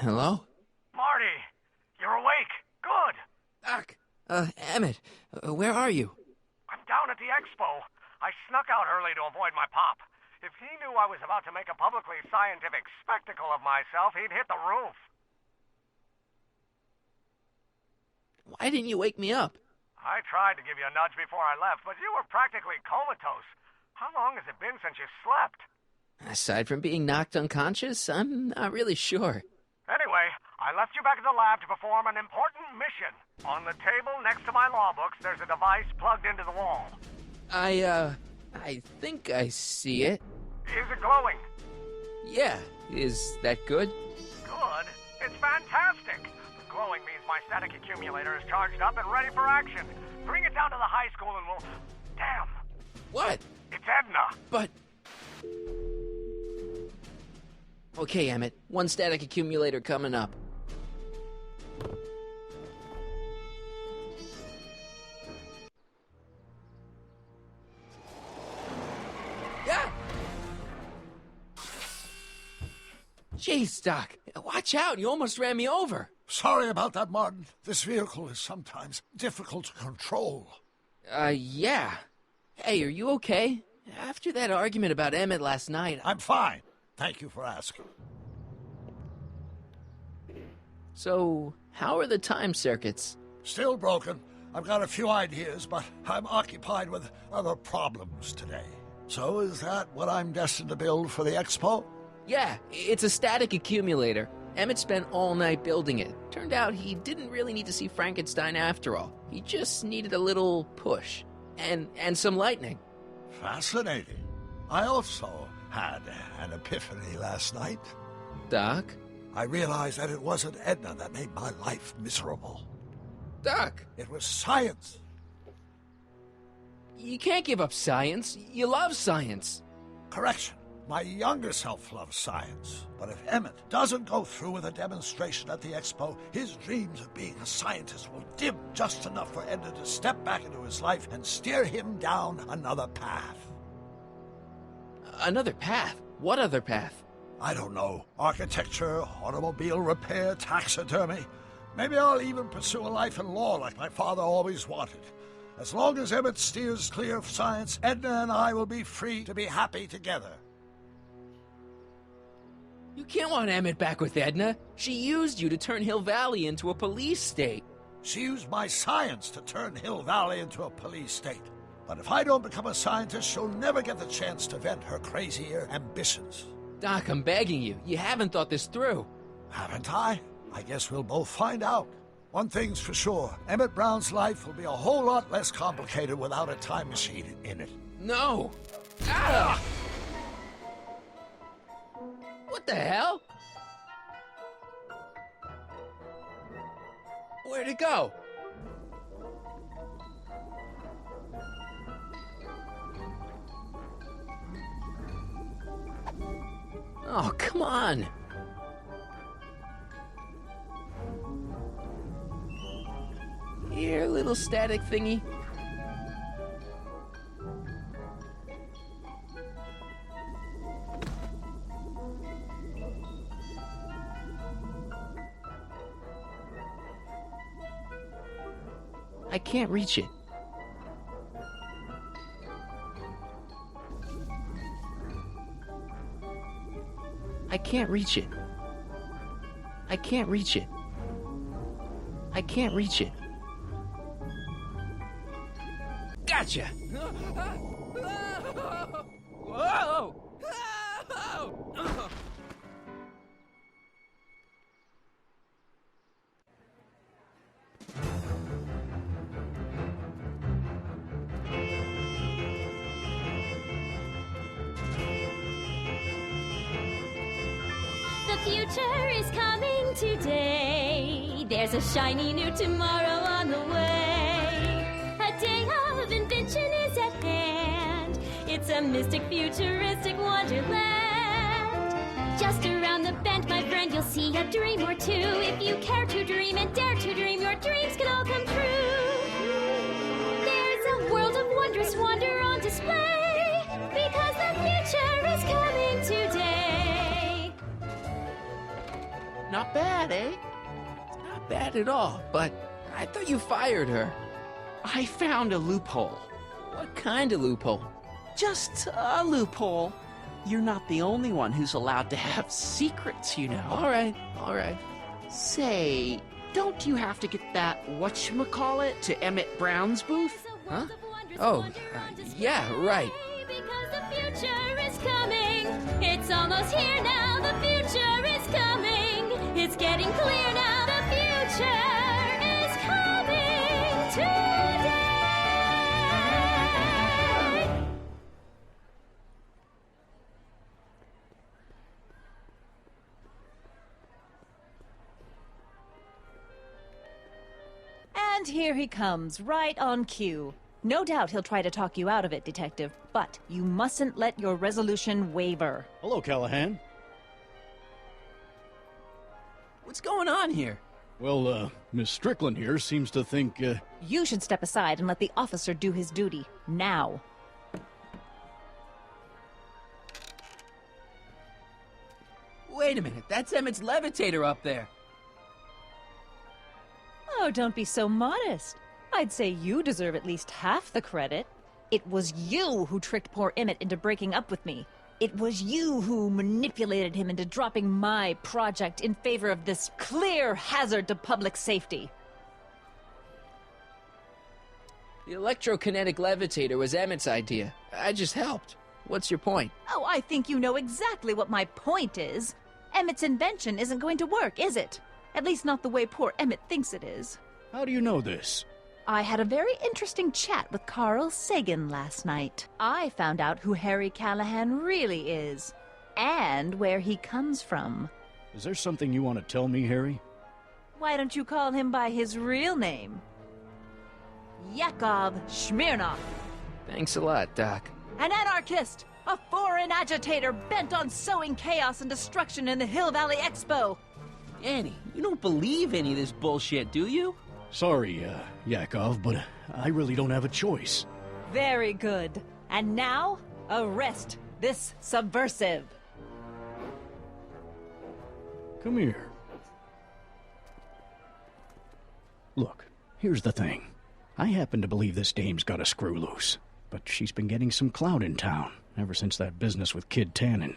Hello? Marty, you're awake. Good. Doc, Emmett, where are you? I'm down at the expo. I snuck out early to avoid my pop. If he knew I was about to make a publicly scientific spectacle of myself, he'd hit the roof. Why didn't you wake me up? I tried to give you a nudge before I left, but you were practically comatose. How long has it been since you slept? Aside from being knocked unconscious, I'm not really sure. Anyway, I left you back at the lab to perform an important mission. On the table next to my law books, there's a device plugged into the wall. I think I see it. Is it glowing? Yeah, is that good? Good? It's fantastic. Glowing means my static accumulator is charged up and ready for action. Bring it down to the high school and we'll... Damn. What? It's Edna. But... Okay, Emmett. One static accumulator coming up. Yeah! Jeez, Doc. Watch out. You almost ran me over. Sorry about that, Martin. This vehicle is sometimes difficult to control. Yeah. Hey, are you okay? After that argument about Emmett last night... I'm fine. Thank you for asking. So, how are the time circuits? Still broken. I've got a few ideas, but I'm occupied with other problems today. So is that what I'm destined to build for the expo? Yeah, it's a static accumulator. Emmett spent all night building it. Turned out he didn't really need to see Frankenstein after all. He just needed a little push. And some lightning. Fascinating. I also had an epiphany last night. Doc? I realized that it wasn't Edna that made my life miserable. Doc! It was science. You can't give up science. You love science. Correction. My younger self loves science. But if Emmett doesn't go through with a demonstration at the expo, his dreams of being a scientist will dim just enough for Edna to step back into his life and steer him down another path. Another path? What other path? I don't know. Architecture, automobile repair, taxidermy. Maybe I'll even pursue a life in law like my father always wanted. As long as Emmett steers clear of science, Edna and I will be free to be happy together. You can't want Emmett back with Edna. She used you to turn Hill Valley into a police state. She used my science to turn Hill Valley into a police state. But if I don't become a scientist, she'll never get the chance to vent her crazier ambitions. Doc, I'm begging you. You haven't thought this through. Haven't I? I guess we'll both find out. One thing's for sure. Emmett Brown's life will be a whole lot less complicated without a time machine in it. No! Ah! What the hell? Where'd it go? Oh, come on. Here, little static thingy. I can't reach it. I can't reach it. I can't reach it. I can't reach it. Gotcha! Whoa! The future is coming today. There's a shiny new tomorrow on the way. A day of invention is at hand. It's a mystic, futuristic wonderland. Just around the bend, my friend, you'll see a dream or two. If you care to dream and dare to dream, your dreams can all come true. There's a world of wondrous wonder on display, because the future is Not bad, eh? Not bad at all, but I thought you fired her. I found a loophole. What kind of loophole? Just a loophole. You're not the only one who's allowed to have secrets, you know. All right, all right. Say, don't you have to get that whatchamacallit to Emmett Brown's booth? Huh? Oh, yeah, right. Because the future is coming. It's almost here now. The future is coming. It's getting clear now. The future is coming today. And here he comes, right on cue. No doubt he'll try to talk you out of it, Detective, but you mustn't let your resolution waver. Hello, Callahan. What's going on here? Well, Miss Strickland here seems to think, You should step aside and let the officer do his duty, now. Wait a minute, that's Emmett's levitator up there. Oh, don't be so modest. I'd say you deserve at least half the credit. It was you who tricked poor Emmett into breaking up with me. It was you who manipulated him into dropping my project in favor of this clear hazard to public safety. The electrokinetic levitator was Emmett's idea. I just helped. What's your point? Oh, I think you know exactly what my point is. Emmett's invention isn't going to work, is it? At least not the way poor Emmett thinks it is. how do you know this? I had a very interesting chat with Carl Sagan last night. I found out who Harry Callahan really is, and where he comes from. Is there something you want to tell me, Harry? Why don't you call him by his real name? Yakov Smirnov. Thanks a lot, Doc. An anarchist! A foreign agitator bent on sowing chaos and destruction in the Hill Valley Expo! Annie, you don't believe any of this bullshit, do you? Sorry, Yakov, but I really don't have a choice. Very good. And now, arrest this subversive. Come here. Look, here's the thing. I happen to believe this dame's got a screw loose, but she's been getting some clout in town ever since that business with Kid Tannen.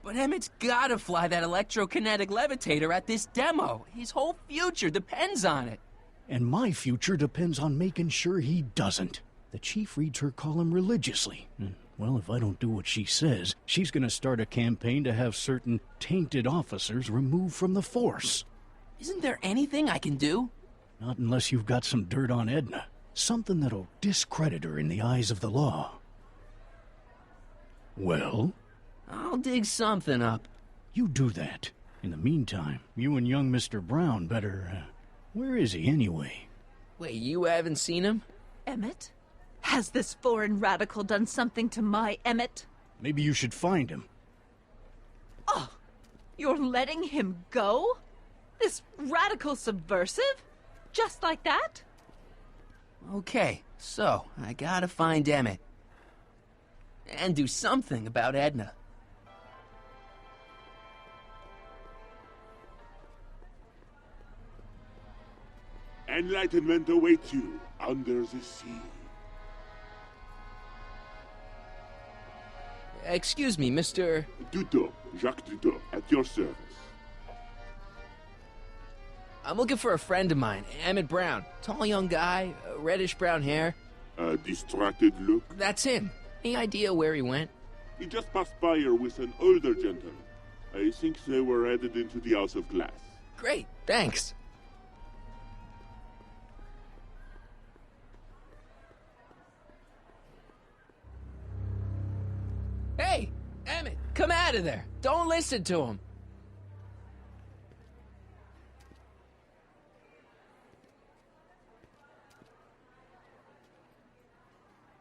But Emmett's gotta fly that electrokinetic levitator at this demo. His whole future depends on it. And my future depends on making sure he doesn't. The chief reads her column religiously. Well, if I don't do what she says, she's gonna start a campaign to have certain tainted officers removed from the force. Isn't there anything I can do? Not unless you've got some dirt on Edna. Something that'll discredit her in the eyes of the law. Well? I'll dig something up. You do that. In the meantime, you and young Mr. Brown better, where is he anyway? Wait, you haven't seen him? Emmett? Has this foreign radical done something to my Emmett? Maybe you should find him. Oh, you're letting him go? This radical subversive? Just like that? Okay, so I gotta find Emmett. And do something about Edna. Enlightenment awaits you under the sea. Excuse me, Mr. Duto, Jacques Duto, at your service. I'm looking for a friend of mine, Emmett Brown. Tall young guy, reddish-brown hair. A distracted look. That's him. Any idea where he went? He just passed by here with an older gentleman. I think they were headed into the House of Glass. Great, thanks. Hey, Emmett, come out of there. Don't listen to him.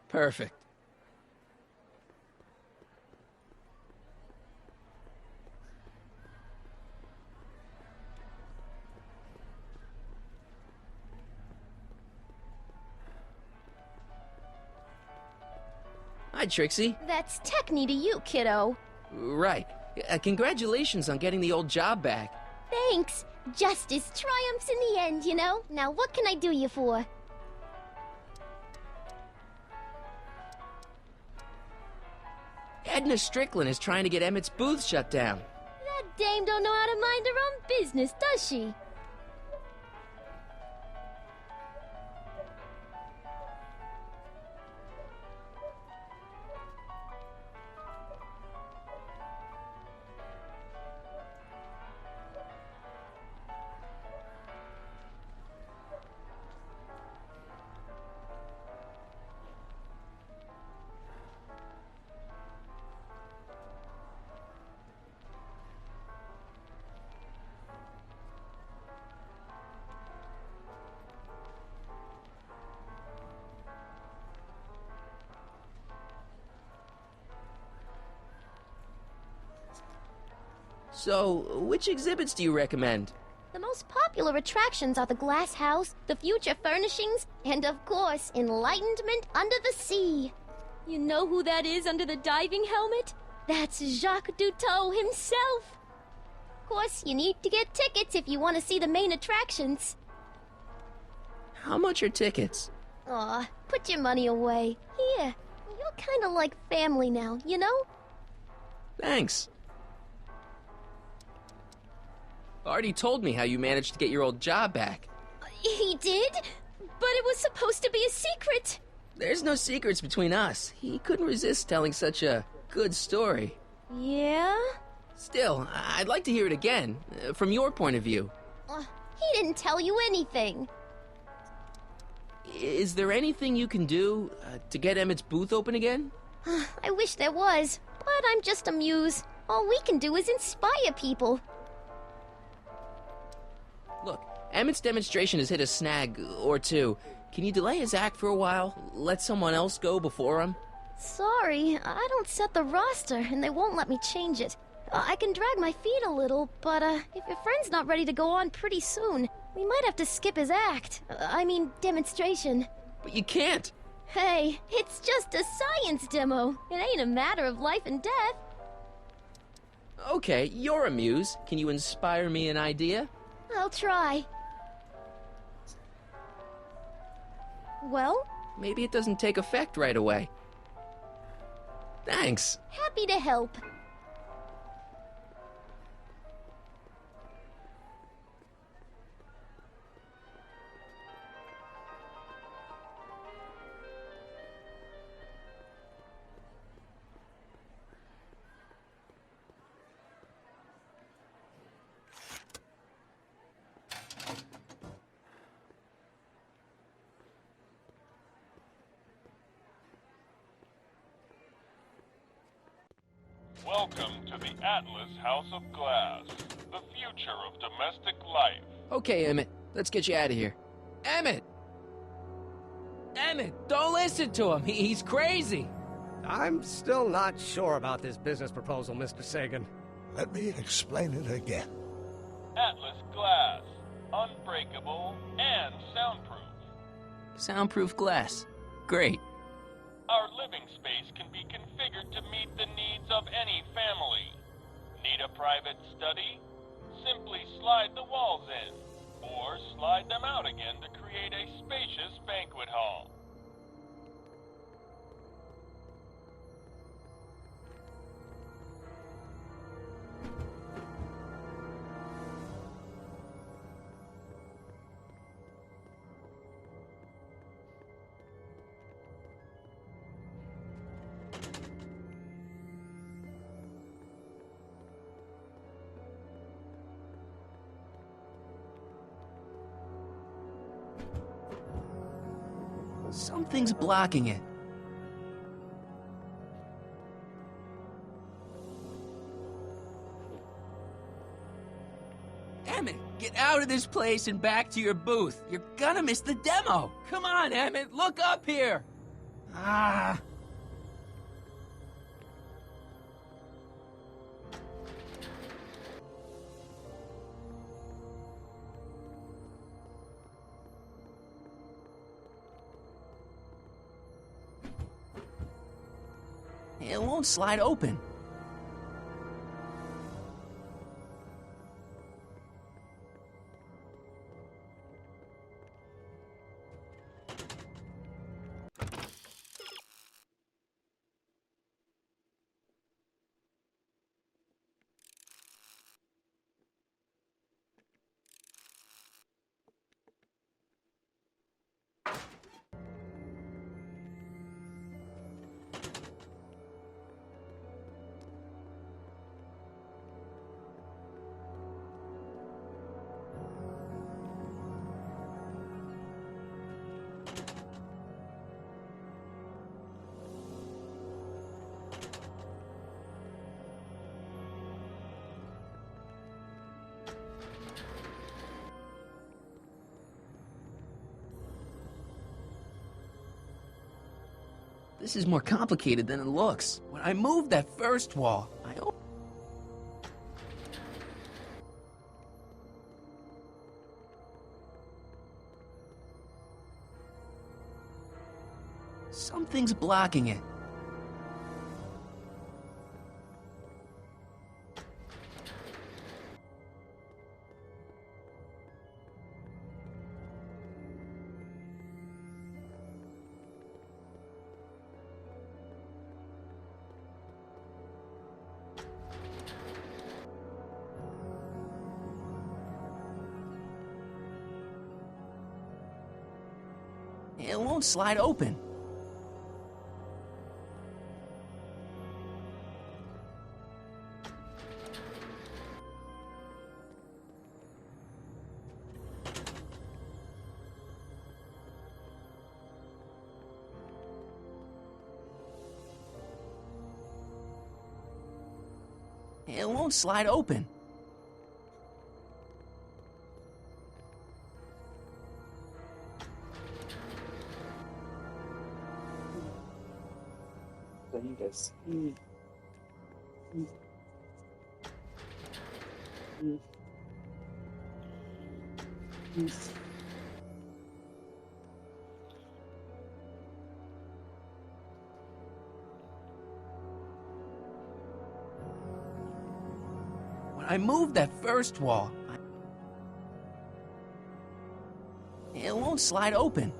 Perfect. Hi, Trixie. That's Techne to you, kiddo. Right. Congratulations on getting the old job back. Thanks. Justice triumphs in the end, you know? Now what can I do you for? Edna Strickland is trying to get Emmett's booth shut down. That dame don't know how to mind her own business, does she? So, which exhibits do you recommend? The most popular attractions are the Glass House, the Future Furnishings, and of course, Enlightenment Under the Sea. You know who that is under the diving helmet? That's Jacques Cousteau himself. Of course, you need to get tickets if you want to see the main attractions. How much are tickets? Aw, put your money away. Here, you're kinda like family now, you know? Thanks. Artie told me how you managed to get your old job back. He did? But it was supposed to be a secret. There's no secrets between us. He couldn't resist telling such a good story. Yeah? Still, I'd like to hear it again, from your point of view. He didn't tell you anything. Is there anything you can do to get Emmett's booth open again? I wish there was, but I'm just a muse. All we can do is inspire people. Look, Emmett's demonstration has hit a snag or two. Can you delay his act for a while? Let someone else go before him? Sorry, I don't set the roster, and they won't let me change it. I can drag my feet a little, but if your friend's not ready to go on pretty soon, we might have to skip his act. Demonstration. But you can't. Hey, it's just a science demo. It ain't a matter of life and death. Okay, you're a muse. Can you inspire me an idea? I'll try. Well? Maybe it doesn't take effect right away. Thanks. Happy to help. Welcome to the Atlas House of Glass, the future of domestic life. Okay, Emmett, let's get you out of here. Emmett! Emmett, don't listen to him. He's crazy. I'm still not sure about this business proposal, Mr. Sagan. Let me explain it again. Atlas Glass, unbreakable and soundproof. Soundproof glass. Great. Our living space can be configured to meet the needs of any family. Need a private study? Simply slide the walls in, or slide them out again to create a spacious banquet hall. Something's blocking it. Emmett, get out of this place and back to your booth. You're gonna miss the demo. Come on, Emmett, look up here. Ah. It won't slide open. This is more complicated than it looks. When I moved that first wall, something's blocking it. It won't slide open. It won't slide open. When I moved that first wall, it won't slide open.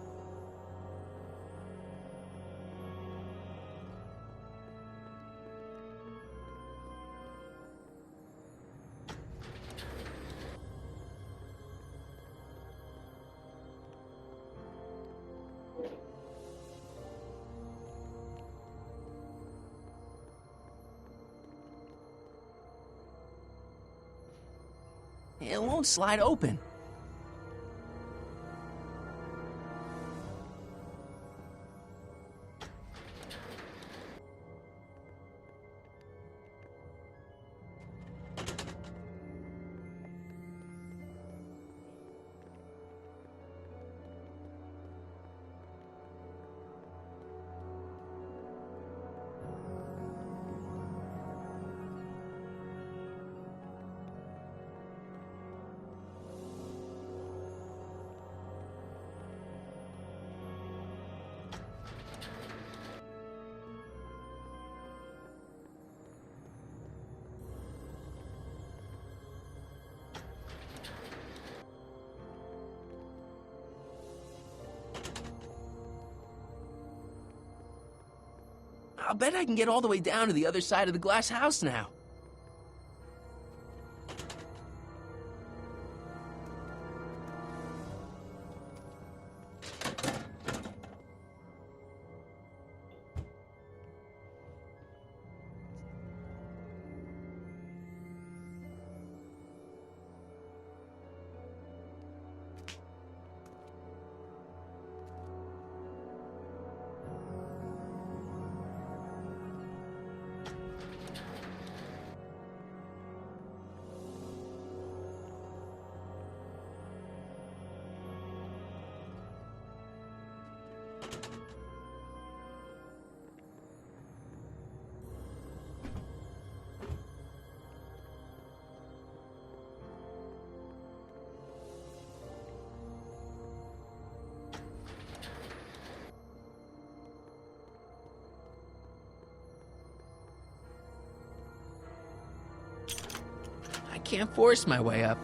It won't slide open. I'll bet I can get all the way down to the other side of the glass house now. I can't force my way up.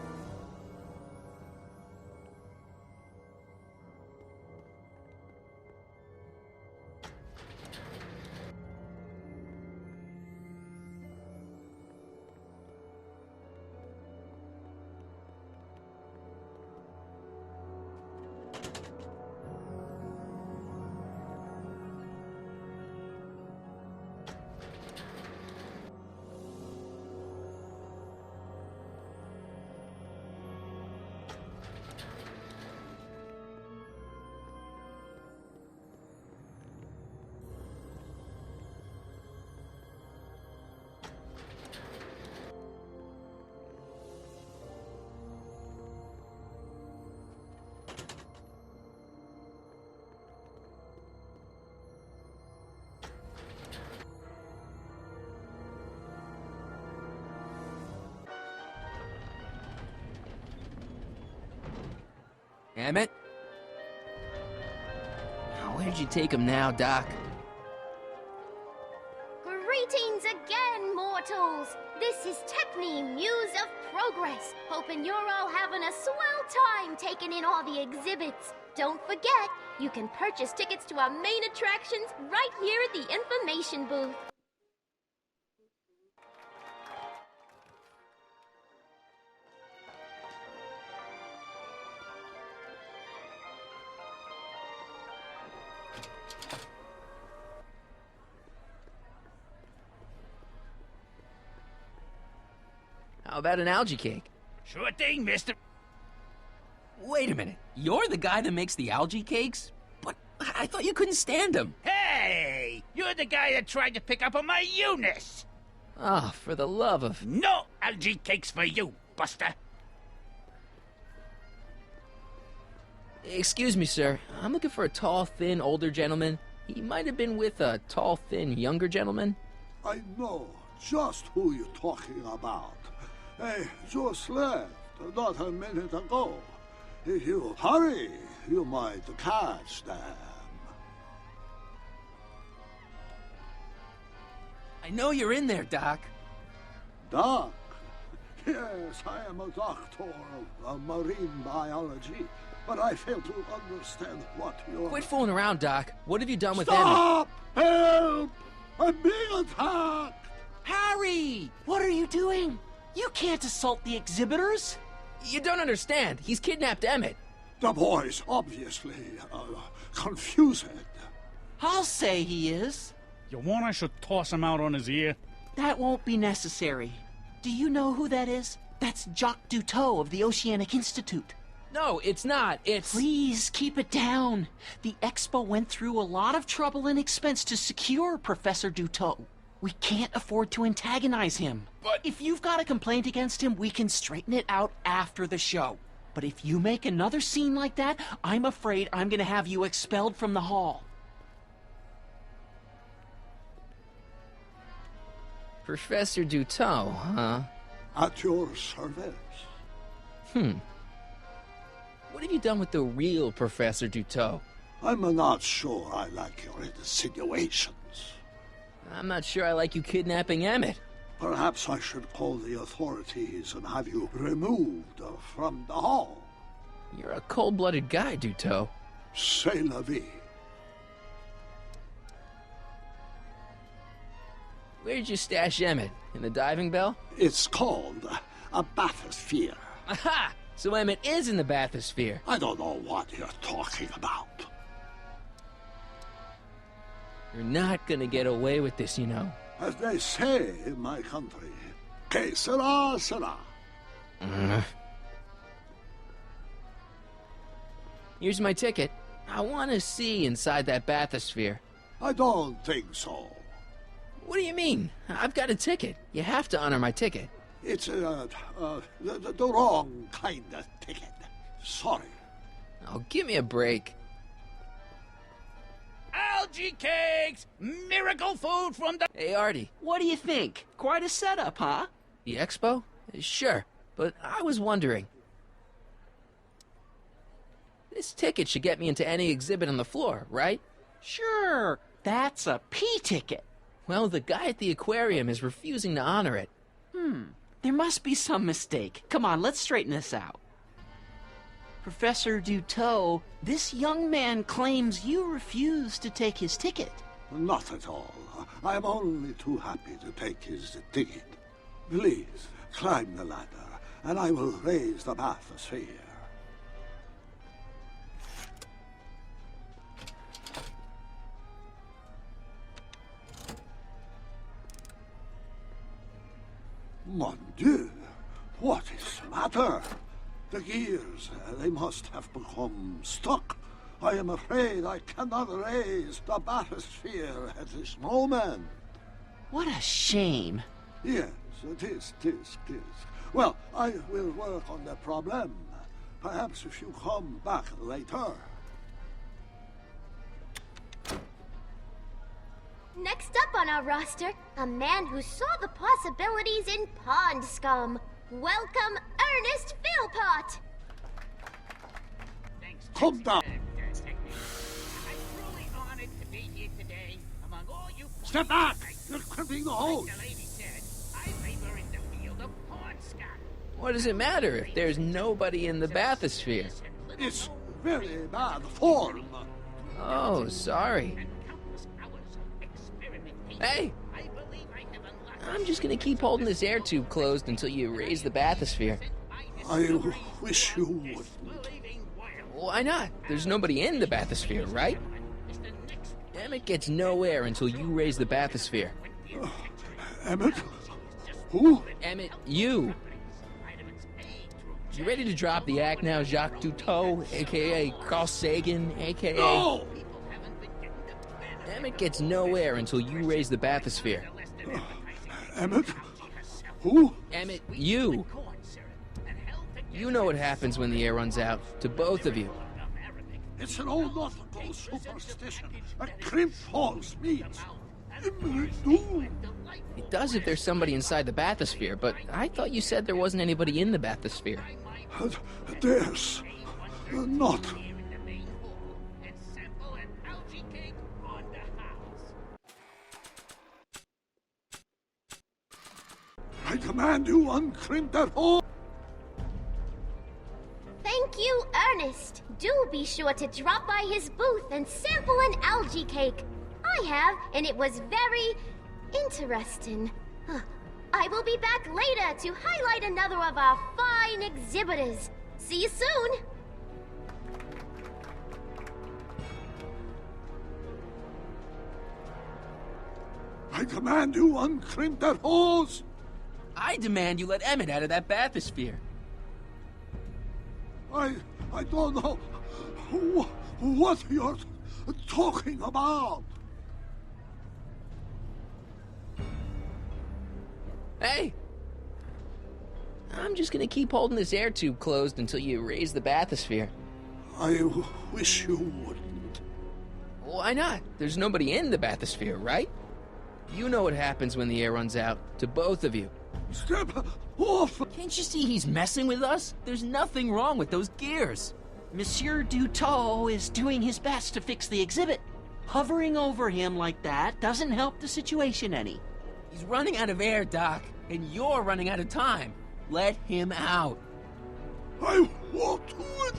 Emmett? Where'd you take him now, Doc? Greetings again, mortals! This is Techni, Muse of Progress. Hoping you're all having a swell time taking in all the exhibits. Don't forget, you can purchase tickets to our main attractions right here at the information booth. How about an algae cake? Sure thing, mister. Wait a minute. You're the guy that makes the algae cakes? But I thought you couldn't stand them. Hey! You're the guy that tried to pick up on my Eunice! Ah, for the love of... No algae cakes for you, Buster! Excuse me, sir. I'm looking for a tall, thin, older gentleman. He might have been with a tall, thin, younger gentleman. I know just who you're talking about. They just left not a minute ago. If you hurry, you might catch them. I know you're in there, Doc. Doc? Yes, I am a doctor of marine biology, but I fail to understand what you're... Quit fooling around, Doc. What have you done with Stop! Help! I'm being attacked! Harry! What are you doing? You can't assault the exhibitors! You don't understand. He's kidnapped Emmett. The boy's obviously confused. I'll say he is. You want I should toss him out on his ear? That won't be necessary. Do you know who that is? That's Jacques Duteau of the Oceanic Institute. No, it's not. It's... Please, keep it down. The Expo went through a lot of trouble and expense to secure Professor Duteau. We can't afford to antagonize him. But... If you've got a complaint against him, we can straighten it out after the show. But if you make another scene like that, I'm afraid I'm gonna have you expelled from the hall. Professor Duteau, huh? At your service. What have you done with the real Professor Duteau? I'm not sure I like your insinuations. I'm not sure I like you kidnapping Emmett. Perhaps I should call the authorities and have you removed from the hall. You're a cold-blooded guy, Duteau. C'est la vie. Where'd you stash Emmett? In the diving bell? It's called a bathysphere. Aha! So Emmett is in the bathysphere. I don't know what you're talking about. You're not gonna get away with this, you know. As they say in my country, que sera, sera. Here's my ticket. I want to see inside that bathysphere. I don't think so. What do you mean? I've got a ticket. You have to honor my ticket. It's the wrong kind of ticket. Sorry. Oh, give me a break. Algae cakes! Miracle food from the... Hey, Artie. What do you think? Quite a setup, huh? The expo? Sure, but I was wondering. This ticket should get me into any exhibit on the floor, right? Sure. That's a P-ticket. Well, the guy at the aquarium is refusing to honor it. There must be some mistake. Come on, let's straighten this out. Professor Duteau, this young man claims you refused to take his ticket. Not at all. I'm only too happy to take his ticket. Please, climb the ladder, and I will raise the bathysphere. Mon Dieu! What is the matter? The gears, they must have become stuck. I am afraid I cannot raise the bathysphere at this moment. What a shame. Yes, it is. Well, I will work on the problem. Perhaps if you come back later. Next up on our roster, a man who saw the possibilities in pond scum. Welcome, Ernest Philpott. Thanks, come down. Step back! You're crimping the hose! What does it matter if there's nobody in the bathysphere? It's very bad form. Oh, sorry. Hey! I'm just gonna keep holding this air tube closed until you raise the bathysphere. I wish you wouldn't. Why not? There's nobody in the bathysphere, right? Emmett gets no air until you raise the bathysphere. Emmett? Who? Emmett, you. You ready to drop the act now, Jacques Cousteau, a.k.a. Carl Sagan, a.k.a. No! Emmett gets no air until you raise the bathysphere. Emmett? Who? Emmett, you. You know what happens when the air runs out, to both of you. It's an old nautical superstition. A crimp falls means imminent doom. It does if there's somebody inside the bathysphere, but I thought you said there wasn't anybody in the bathysphere. There's not. I command you uncrimp that hole. Thank you, Ernest. Do be sure to drop by his booth and sample an algae cake. I have, and it was very interesting. I will be back later to highlight another of our fine exhibitors. See you soon. I command you uncrimp that hose. I demand you let Emmett out of that bathysphere. I don't know what you're talking about. Hey! I'm just gonna keep holding this air tube closed until you raise the bathysphere. I wish you wouldn't. Why not? There's nobody in the bathysphere, right? You know what happens when the air runs out, to both of you. Step off! Can't you see he's messing with us? There's nothing wrong with those gears. Monsieur Duteau is doing his best to fix the exhibit. Hovering over him like that doesn't help the situation any. He's running out of air, Doc, and you're running out of time. Let him out. I won't do it.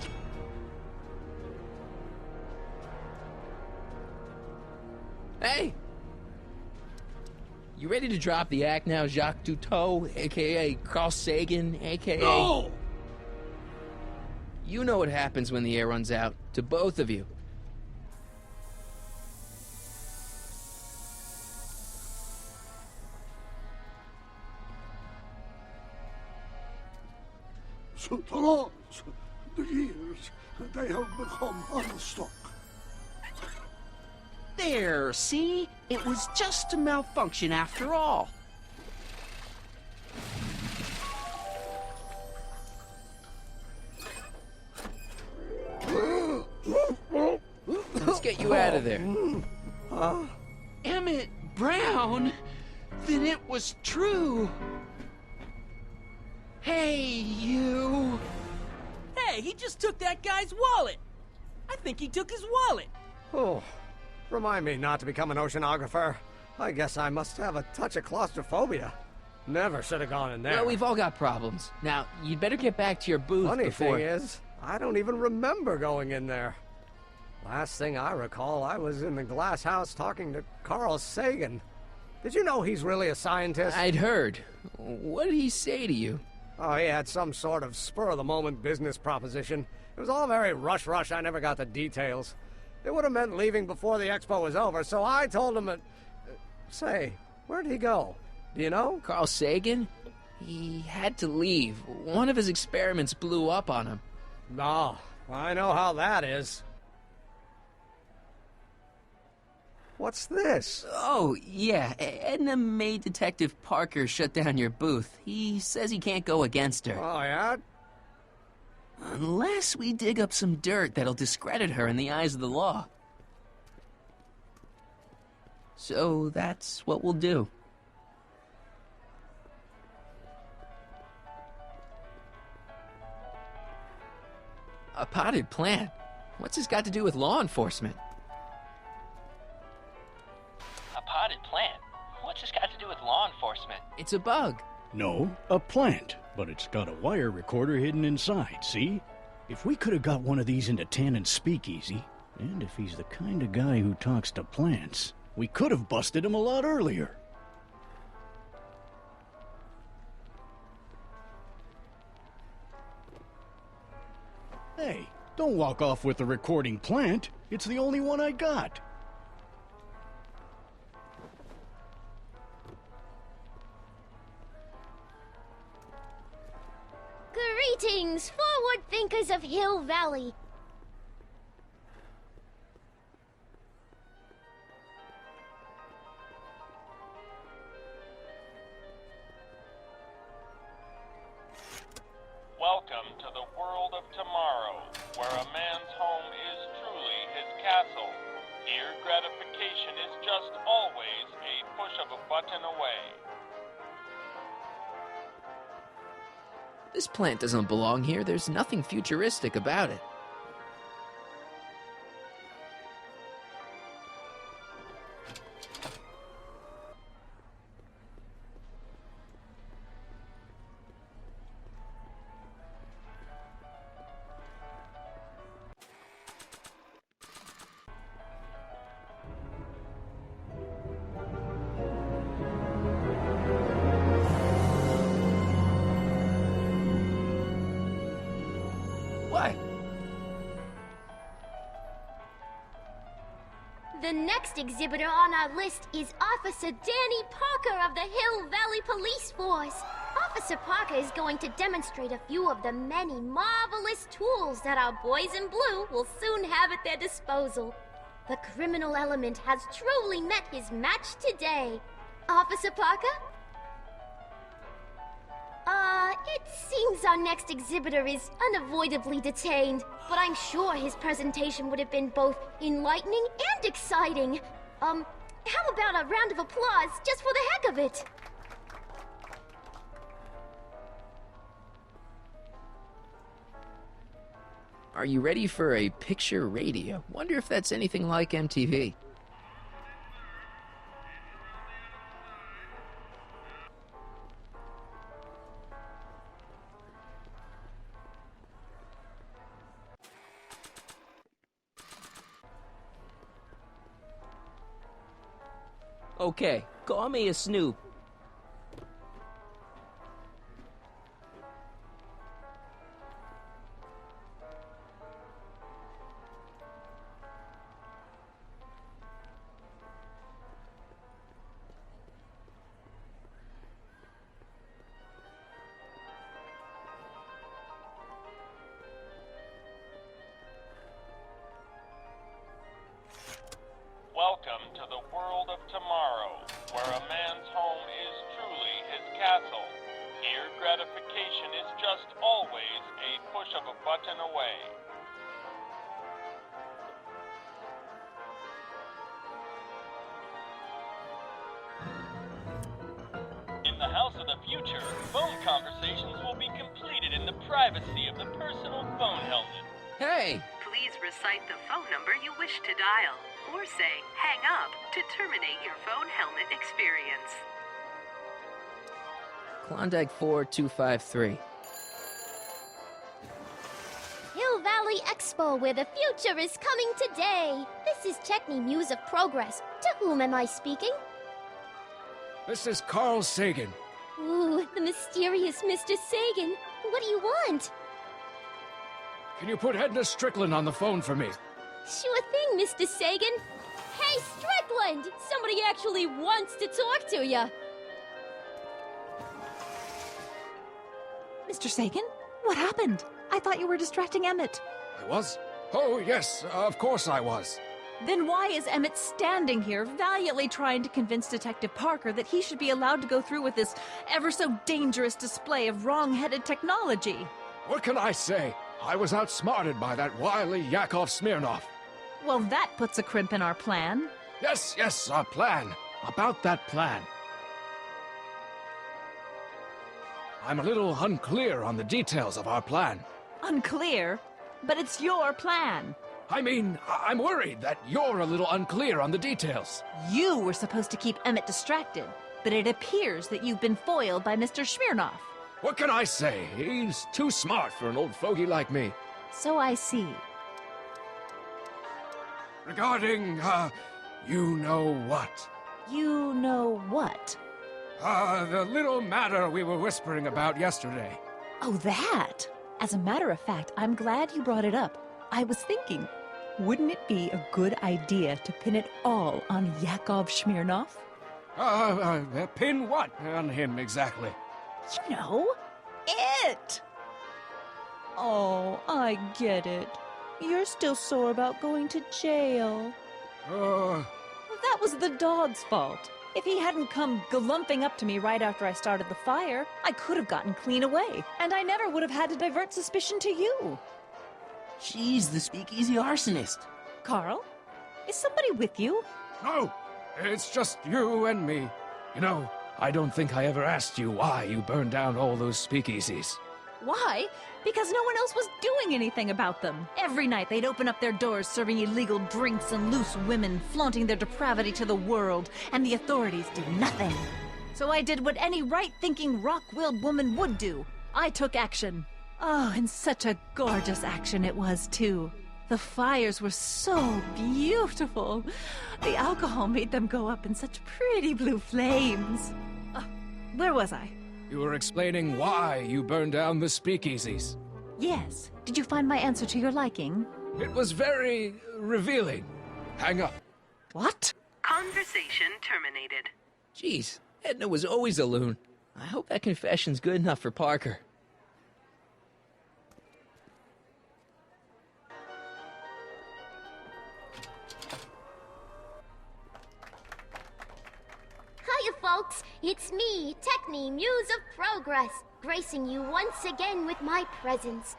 Hey! You ready to drop the act now, Jacques Cousteau, a.k.a. Carl Sagan, a.k.a. No! You know what happens when the air runs out, to both of you. Souterrains, the gears, they have become unstuck. There, see? It was just a malfunction after all. Let's get you out of there. Emmett Brown? Then it was true. Hey, you. Hey, he just took that guy's wallet. I think he took his wallet. Oh, remind me not to become an oceanographer. I guess I must have a touch of claustrophobia. Never should have gone in there. Well, we've all got problems. Now, you'd better get back to your booth Funny before... thing is, I don't even remember going in there. Last thing I recall, I was in the glass house talking to Carl Sagan. Did you know he's really a scientist? I'd heard. What did he say to you? Oh, he had some sort of spur-of-the-moment business proposition. It was all very rush, I never got the details. It would have meant leaving before the expo was over, so I told him that... Say, where'd he go? Do you know? Carl Sagan? He had to leave. One of his experiments blew up on him. No, I know how that is. What's this? Oh, yeah. Edna made Detective Parker shut down your booth. He says he can't go against her. Oh, yeah? Unless we dig up some dirt that'll discredit her in the eyes of the law. So that's what we'll do. A potted plant? What's this got to do with law enforcement? A potted plant? What's this got to do with law enforcement? It's a bug. No, a plant, but it's got a wire recorder hidden inside, see? If we could have got one of these into Tannen's speakeasy, and if he's the kind of guy who talks to plants, we could have busted him a lot earlier. Hey, don't walk off with the recording plant. It's the only one I got. Greetings, forward thinkers of Hill Valley. Welcome to the world of tomorrow, where a man's home is truly his castle. Here, gratification is just always a push of a button away. This plant doesn't belong here. There's nothing futuristic about it. What? The next exhibitor on our list is Officer Danny Parker of the Hill Valley Police Force. Officer Parker is going to demonstrate a few of the many marvelous tools that our boys in blue will soon have at their disposal. The criminal element has truly met his match today. Officer Parker? It seems our next exhibitor is unavoidably detained, but I'm sure his presentation would have been both enlightening and exciting. How about a round of applause just for the heck of it? Are you ready for a picture radio? Wonder if that's anything like MTV. Okay, call me a snoop. Welcome to the world of tomorrow, where a man's home is truly his castle. Here, gratification is just always a push of a button away. In the house of the future, phone conversations will be completed in the privacy of the personal phone helmet. Hey! Please recite the phone number you wish to dial, or say hang up to terminate your phone helmet experience. Klondike 4253. Hill Valley Expo, where the future is coming today. This is Checkney Muse of Progress. To whom am I speaking? This is Carl Sagan. Ooh, the mysterious Mr. Sagan. What do you want? Can you put Edna Strickland on the phone for me? Sure thing, Mr. Sagan. Hey, Strickland! Somebody actually wants to talk to you. Mr. Sagan? What happened? I thought you were distracting Emmett. I was? Oh, yes, of course I was. Then why is Emmett standing here, valiantly trying to convince Detective Parker that he should be allowed to go through with this ever so dangerous display of wrong-headed technology? What can I say? I was outsmarted by that wily Yakov Smirnov. Well, that puts a crimp in our plan. Yes, our plan. About that plan. I'm a little unclear on the details of our plan. Unclear? But it's your plan. I mean, I'm worried that you're a little unclear on the details. You were supposed to keep Emmett distracted, but it appears that you've been foiled by Mr. Smirnoff. What can I say? He's too smart for an old fogey like me. So I see. Regarding, you know what? You know what? The little matter we were whispering about yesterday. Oh, that! As a matter of fact, I'm glad you brought it up. I was thinking, wouldn't it be a good idea to pin it all on Yakov Smirnoff? Pin what on him exactly? You know, it! Oh, I get it. You're still sore about going to jail. That was the dog's fault. If he hadn't come galumping up to me right after I started the fire, I could have gotten clean away, and I never would have had to divert suspicion to you. She's the speakeasy arsonist. Carl, is somebody with you? No, it's just you and me. You know, I don't think I ever asked you why you burned down all those speakeasies. Why? Because no one else was doing anything about them. Every night they'd open up their doors serving illegal drinks and loose women, flaunting their depravity to the world, and the authorities did nothing. So I did what any right-thinking, rock-willed woman would do. I took action. Oh, and such a gorgeous action it was, too. The fires were so beautiful. The alcohol made them go up in such pretty blue flames. Where was I? You were explaining why you burned down the speakeasies. Yes. Did you find my answer to your liking? It was very revealing. Hang up. What? Conversation terminated. Jeez, Edna was always a loon. I hope that confession's good enough for Parker. Hiya, folks. It's me, Techne, Muse of Progress, gracing you once again with my presence.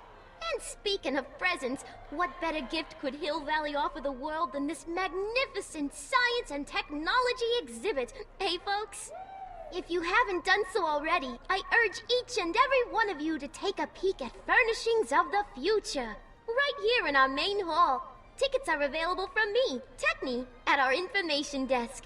And speaking of presents, what better gift could Hill Valley offer the world than this magnificent science and technology exhibit, eh, folks? If you haven't done so already, I urge each and every one of you to take a peek at Furnishings of the Future, right here in our main hall. Tickets are available from me, Techne, at our information desk.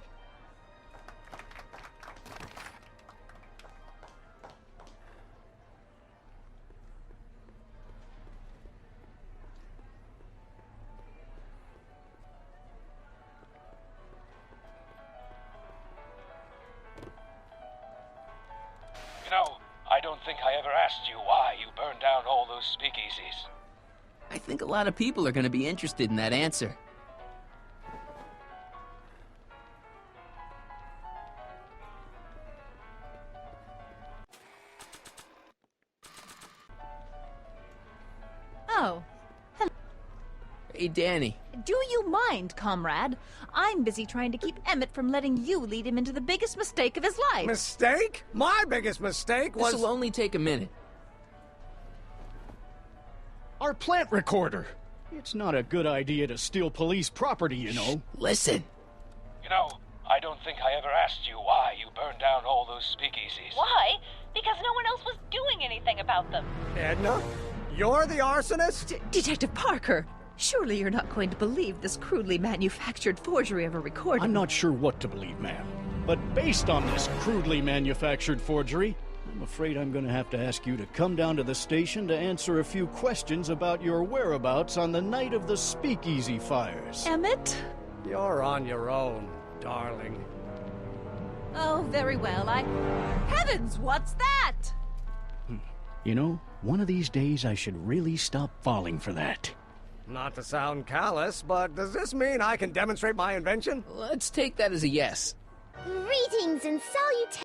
You know, I don't think I ever asked you why you burned down all those speakeasies. I think a lot of people are going to be interested in that answer. Oh. Hello. Hey, Danny. Do you mind, comrade? I'm busy trying to keep Emmett from letting you lead him into the biggest mistake of his life. Mistake? My biggest mistake was... This'll only take a minute. Our plant recorder. It's not a good idea to steal police property, you know. Listen. You know, I don't think I ever asked you why you burned down all those speakeasies. Why? Because no one else was doing anything about them. Edna? You're the arsonist? Detective Parker, surely you're not going to believe this crudely manufactured forgery of a recording. I'm not sure what to believe, ma'am. But based on this crudely manufactured forgery, I'm afraid I'm going to have to ask you to come down to the station to answer a few questions about your whereabouts on the night of the Speakeasy fires. Emmett? You're on your own, darling. Oh, very well. Heavens, what's that? You know, one of these days I should really stop falling for that. Not to sound callous, but does this mean I can demonstrate my invention? Let's take that as a yes. Greetings and salutations.